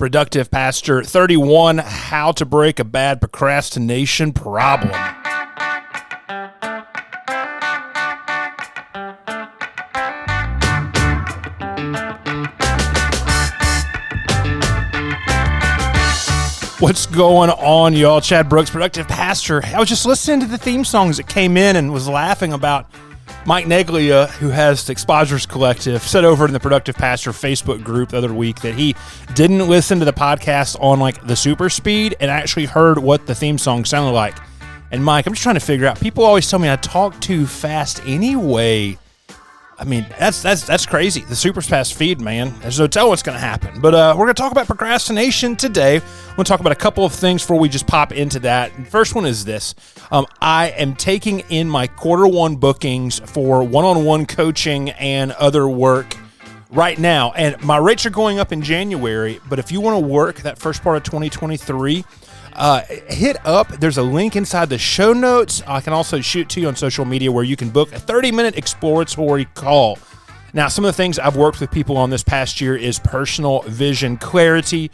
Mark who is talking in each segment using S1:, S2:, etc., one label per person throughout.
S1: Productive Pastor 31, How to Break a Bad Procrastination Problem. What's going on, y'all? Chad Brooks, Productive Pastor. I was just listening to the theme songs that came in and was laughing about Mike Neglia, who has the Expositors Collective, said over in the Productive Pastor Facebook group the other week that he didn't listen to the podcast on like the super speed and actually heard what the theme song sounded like. And Mike, I'm just trying to figure out, people always tell me I talk too fast anyway. I mean, that's crazy. The super fast feed, man. There's no telling what's going to happen. But we're going to talk about procrastination today. We're going to talk about a couple of things before we just pop into that. And first one is this. I am taking in my Q1 bookings for one-on-one coaching and other work right now. And my rates are going up in January. But if you want to work that first part of 2023, hit up. There's a link inside the show notes. I can also shoot to you on social media where you can book a 30-minute exploratory call. Now, some of the things I've worked with people on this past year is personal vision clarity.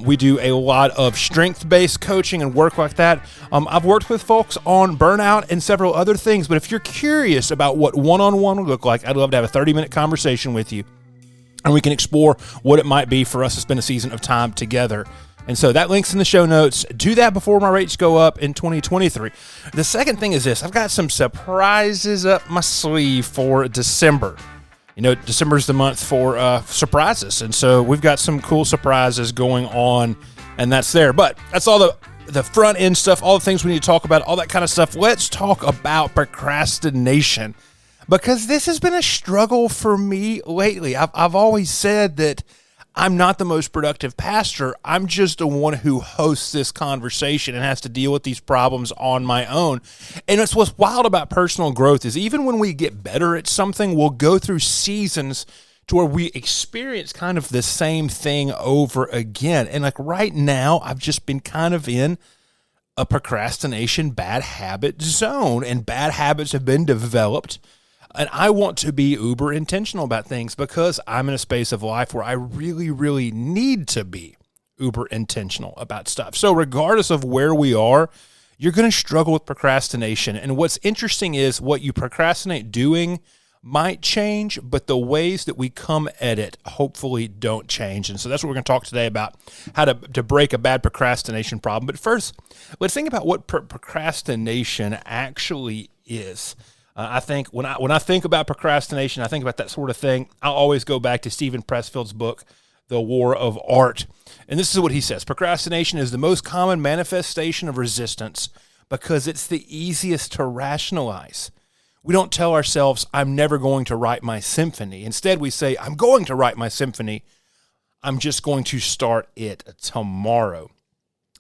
S1: We do a lot of strength-based coaching and work like that. I've worked with folks on burnout and several other things, but if you're curious about what one-on-one would look like, I'd love to have a 30-minute conversation with you, and we can explore what it might be for us to spend a season of time together. And so that link's in the show notes. Do that before my rates go up in 2023. The second thing is this. I've got some surprises up my sleeve for December. You know, December's the month for surprises. And so we've got some cool surprises going on, and that's there. But that's all the front end stuff, all the things we need to talk about, all that kind of stuff. Let's talk about procrastination, because this has been a struggle for me lately. I've always said that I'm not the most productive pastor. I'm just the one who hosts this conversation and has to deal with these problems on my own. And it's what's wild about personal growth is even when we get better at something, we'll go through seasons to where we experience kind of the same thing over again. And like right now, I've just been kind of in a procrastination bad habit zone, and bad habits have been developed. And I want to be uber intentional about things because I'm in a space of life where I really, really need to be uber intentional about stuff. So regardless of where we are, you're going to struggle with procrastination. And what's interesting is what you procrastinate doing might change, but the ways that we come at it hopefully don't change. And so that's what we're going to talk today about, how to break a bad procrastination problem. But first, let's think about what procrastination actually is. I think when I think about procrastination, I think about that sort of thing. I'll always go back to Stephen Pressfield's book, The War of Art. And this is what he says. Procrastination is the most common manifestation of resistance because it's the easiest to rationalize. We don't tell ourselves, I'm never going to write my symphony. Instead, we say, I'm going to write my symphony. I'm just going to start it tomorrow.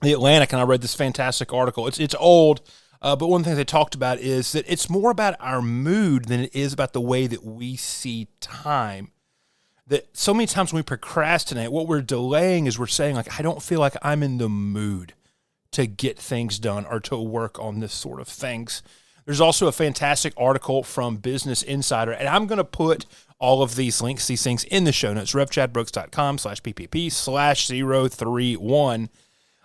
S1: The Atlantic, and I read this fantastic article. It's old. But one thing they talked about is that it's more about our mood than it is about the way that we see time. That so many times when we procrastinate, what we're delaying is we're saying, like, I don't feel like I'm in the mood to get things done or to work on this sort of things. There's also a fantastic article from Business Insider, and I'm going to put all of these links, these things in the show notes, revchadbrooks.com/PPP/031.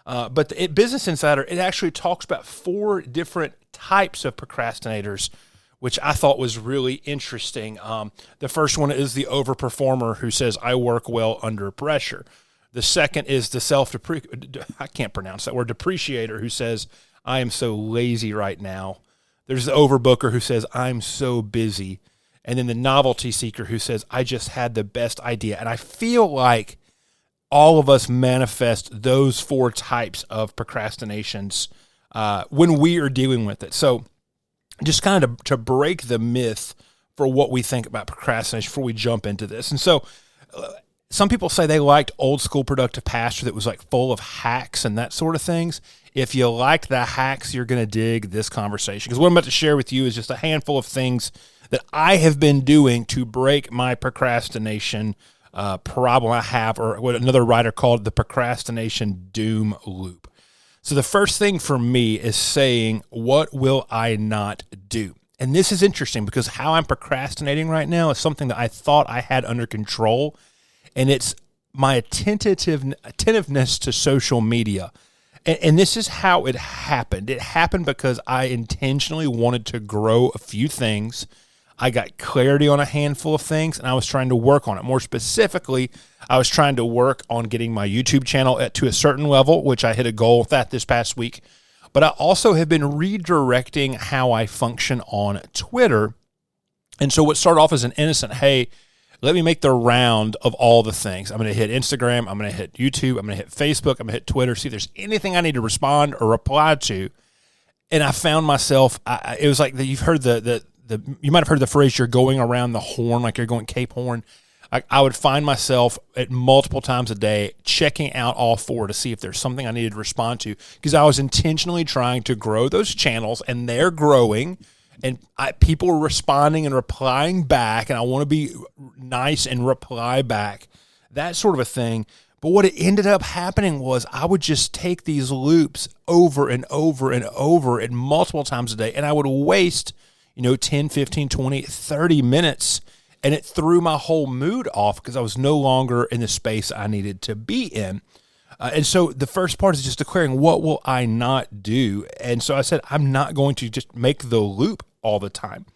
S1: But Business Insider, it actually talks about 4 different types of procrastinators, which I thought was really interesting. The first one is the overperformer who says, I work well under pressure. The second is the I can't pronounce that word, depreciator, who says, I am so lazy right now. There's the overbooker who says, I'm so busy. And then the novelty seeker who says, I just had the best idea. And I feel like all of us manifest those 4 types of procrastinations when we are dealing with it. So just kind of to break the myth for what we think about procrastination before we jump into this. And so some people say they liked old school Productive Pastor that was like full of hacks and that sort of things. If you liked the hacks, you're going to dig this conversation, because what I'm about to share with you is just a handful of things that I have been doing to break my procrastination problem I have, or what another writer called the procrastination doom loop. So the first thing for me is saying, what will I not do? And this is interesting because how I'm procrastinating right now is something that I thought I had under control, and it's my attentiveness to social media. And this is how it happened. It happened because I intentionally wanted to grow a few things. I got clarity on a handful of things, and I was trying to work on it. More specifically, I was trying to work on getting my YouTube channel to a certain level, which I hit a goal with that this past week. But I also have been redirecting how I function on Twitter. And so what started off as an innocent, hey, let me make the round of all the things. I'm going to hit Instagram. I'm going to hit YouTube. I'm going to hit Facebook. I'm going to hit Twitter, see if there's anything I need to respond or reply to. And I found myself, it was like you've heard you might have heard the phrase, you're going around the horn, like you're going Cape Horn. I would find myself at multiple times a day checking out all four to see if there's something I needed to respond to, because I was intentionally trying to grow those channels, and they're growing, and people are responding and replying back, and I want to be nice and reply back, that sort of a thing. But what it ended up happening was I would just take these loops over and over and over and multiple times a day, and I would waste 10, 15, 20, 30 minutes, and it threw my whole mood off because I was no longer in the space I needed to be in. And so the first part is just declaring, what will I not do? And so I said, I'm not going to just make the loop all the time.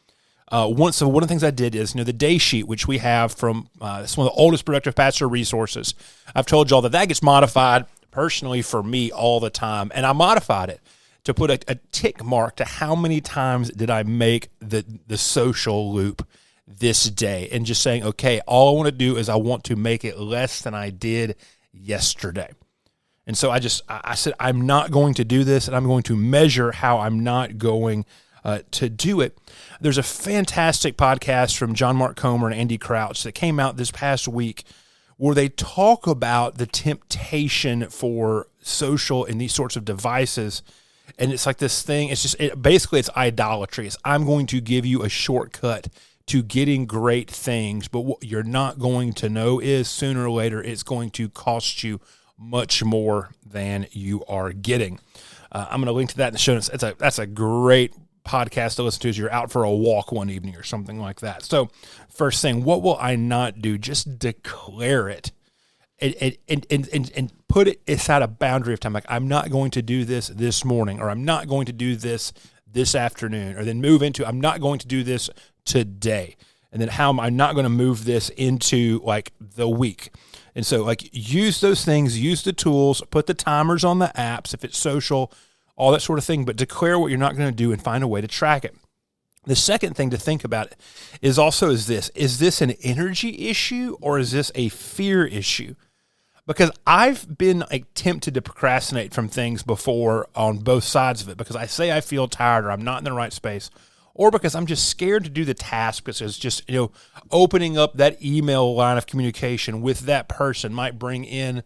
S1: So one of the things I did is, the day sheet, which we have from, it's one of the oldest productive pastor resources. I've told y'all that gets modified personally for me all the time. And I modified it to put a tick mark to how many times did I make the social loop this day, and just saying, okay, all I want to do is I want to make it less than I did yesterday. And so I said, I'm not going to do this, and I'm going to measure how I'm not going to do it. There's a fantastic podcast from John Mark Comer and Andy Crouch that came out this past week where they talk about the temptation for social and these sorts of devices. And it's like this thing, basically it's idolatry. I'm going to give you a shortcut to getting great things, but what you're not going to know is sooner or later it's going to cost you much more than you are getting. I'm going to link to that in the show notes. That's a great podcast to listen to as you're out for a walk one evening or something like that. So first thing, what will I not do? Just declare it. And put it aside a boundary of time. Like, I'm not going to do this morning, or I'm not going to do this afternoon, or then move into, I'm not going to do this today. And then how am I not going to move this into like the week? And so like use those things, use the tools, put the timers on the apps, if it's social, all that sort of thing, but declare what you're not going to do and find a way to track it. The second thing to think about is this an energy issue, or is this a fear issue? Because I've been tempted to procrastinate from things before on both sides of it, because I say I feel tired, or I'm not in the right space, or because I'm just scared to do the task, because it's just, opening up that email line of communication with that person might bring in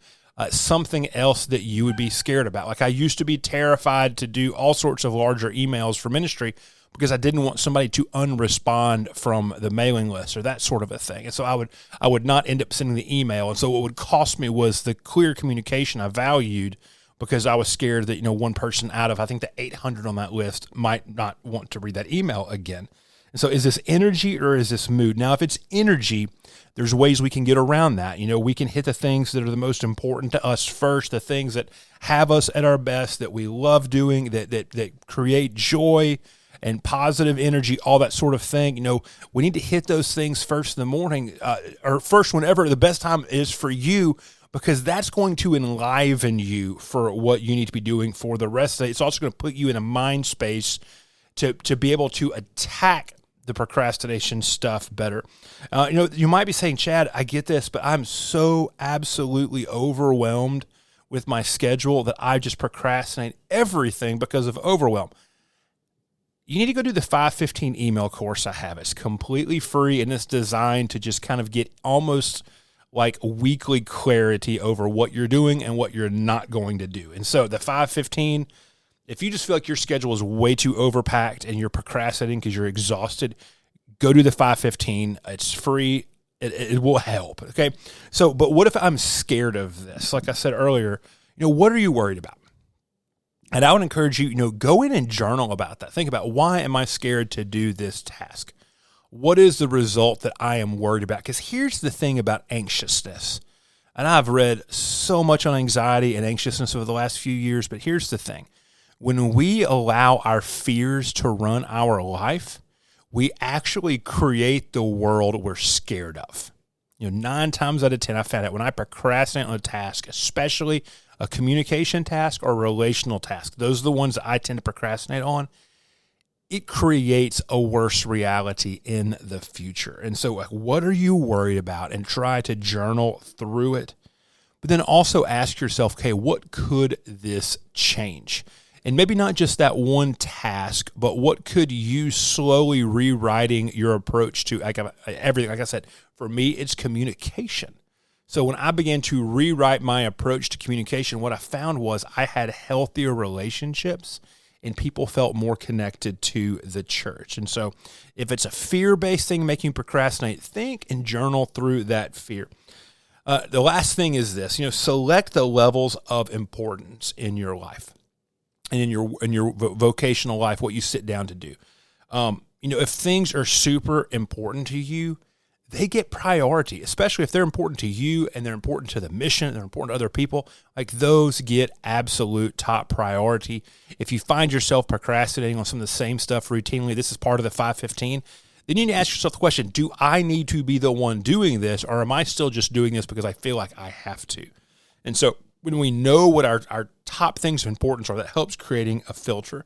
S1: something else that you would be scared about. Like, I used to be terrified to do all sorts of larger emails for ministry because I didn't want somebody to unrespond from the mailing list or that sort of a thing. And so I would not end up sending the email. And so what would cost me was the clear communication I valued, because I was scared that, one person out of, I think, the 800 on that list might not want to read that email again. And so is this energy or is this mood? Now, if it's energy, there's ways we can get around that. We can hit the things that are the most important to us first, the things that have us at our best, that we love doing, that create joy and positive energy, all that sort of thing. We need to hit those things first in the morning, or first whenever the best time is for you, because that's going to enliven you for what you need to be doing for the rest of the day. It's also going to put you in a mind space to be able to attack the procrastination stuff better. You might be saying, Chad, I get this, but I'm so absolutely overwhelmed with my schedule that I just procrastinate everything because of overwhelm. You need to go do the 515 email course I have. It's completely free, and it's designed to just kind of get almost like weekly clarity over what you're doing and what you're not going to do. And so the 515, if you just feel like your schedule is way too overpacked and you're procrastinating because you're exhausted, go do the 515. It's free. It will help. Okay. So, but what if I'm scared of this? Like I said earlier, what are you worried about? And I would encourage you, go in and journal about that. Think about, why am I scared to do this task? What is the result that I am worried about? Because here's the thing about anxiousness. And I've read so much on anxiety and anxiousness over the last few years, but here's the thing. When we allow our fears to run our life, we actually create the world we're scared of. 9 times out of 10, I found out when I procrastinate on a task, especially a communication task or a relational task, those are the ones that I tend to procrastinate on, it creates a worse reality in the future. And so what are you worried about? And try to journal through it. But then also ask yourself, okay, what could this change? And maybe not just that one task, but what could you slowly rewriting your approach to everything? Like I said, for me, it's communication. So when I began to rewrite my approach to communication, what I found was I had healthier relationships and people felt more connected to the church. And so if it's a fear-based thing making you procrastinate, think and journal through that fear. The last thing is this, select the levels of importance in your life and in your vocational life, what you sit down to do. If things are super important to you, they get priority, especially if they're important to you and they're important to the mission, and they're important to other people. Like those get absolute top priority. If you find yourself procrastinating on some of the same stuff routinely, this is part of the 515, then you need to ask yourself the question, do I need to be the one doing this, or am I still just doing this because I feel like I have to? And so when we know what our top things of importance are, that helps creating a filter.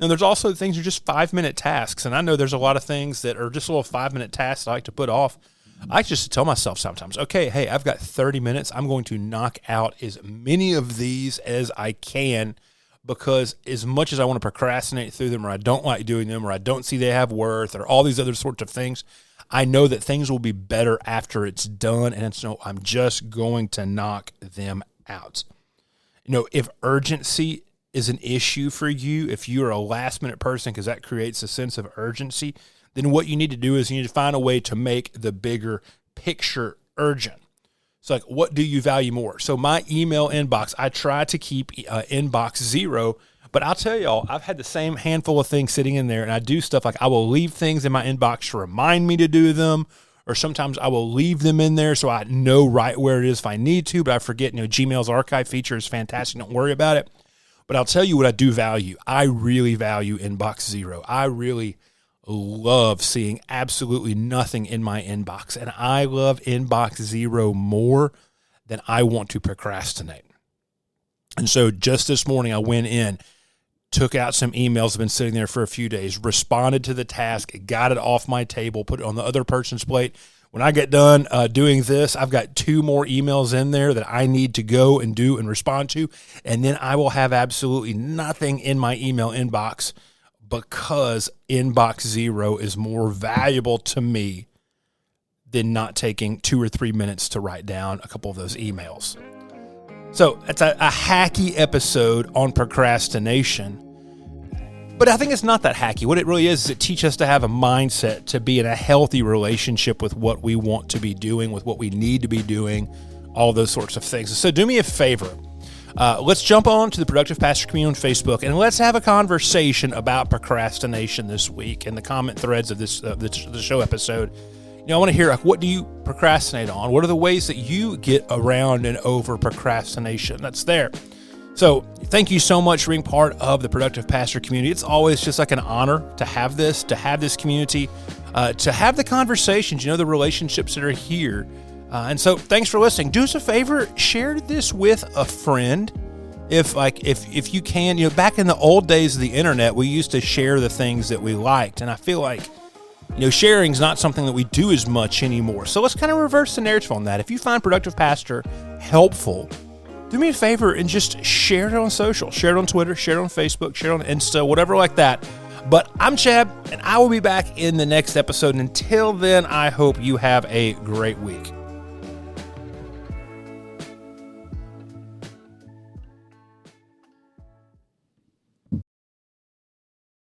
S1: Now, there's also things that are just 5-minute tasks, and I know there's a lot of things that are just little 5-minute tasks I like to put off. I just tell myself sometimes, okay, hey, I've got 30 minutes. I'm going to knock out as many of these as I can, because as much as I want to procrastinate through them, or I don't like doing them, or I don't see they have worth, or all these other sorts of things, I know that things will be better after it's done, and so I'm just going to knock them out. If urgency is an issue for you, if you're a last-minute person, because that creates a sense of urgency, then what you need to do is you need to find a way to make the bigger picture urgent. So, what do you value more? So, my email inbox, I try to keep inbox 0, but I'll tell y'all, I've had the same handful of things sitting in there, and I do stuff like I will leave things in my inbox to remind me to do them, or sometimes I will leave them in there so I know right where it is if I need to, but I forget. Gmail's archive feature is fantastic. Don't worry about it. But I'll tell you what I do value. I really value inbox 0. I really love seeing absolutely nothing in my inbox. And I love inbox 0 more than I want to procrastinate. And so just this morning, I went in, took out some emails that have been sitting there for a few days, responded to the task, got it off my table, put it on the other person's plate. When I get done doing this, I've got 2 more emails in there that I need to go and do and respond to, and then I will have absolutely nothing in my email inbox, because inbox 0 is more valuable to me than not taking 2 or 3 minutes to write down a couple of those emails. So it's a hacky episode on procrastination. But I think it's not that hacky. What it really is it teaches us to have a mindset to be in a healthy relationship with what we want to be doing, with what we need to be doing, all those sorts of things. So do me a favor. Let's jump on to the Productive Pastor community on Facebook, and let's have a conversation about procrastination this week in the comment threads of this the show episode. I want to hear, what do you procrastinate on? What are the ways that you get around and over procrastination? That's there. So thank you so much for being part of the Productive Pastor community. It's always just like an honor to have this community, to have the conversations, the relationships that are here. And so thanks for listening. Do us a favor, share this with a friend. If you can, back in the old days of the internet, we used to share the things that we liked. And I feel like, sharing is not something that we do as much anymore. So let's kind of reverse the narrative on that. If you find Productive Pastor helpful, do me a favor and just share it on social. Share it on Twitter, share it on Facebook, share it on Insta, whatever like that. But I'm Chad, and I will be back in the next episode. And until then, I hope you have a great week.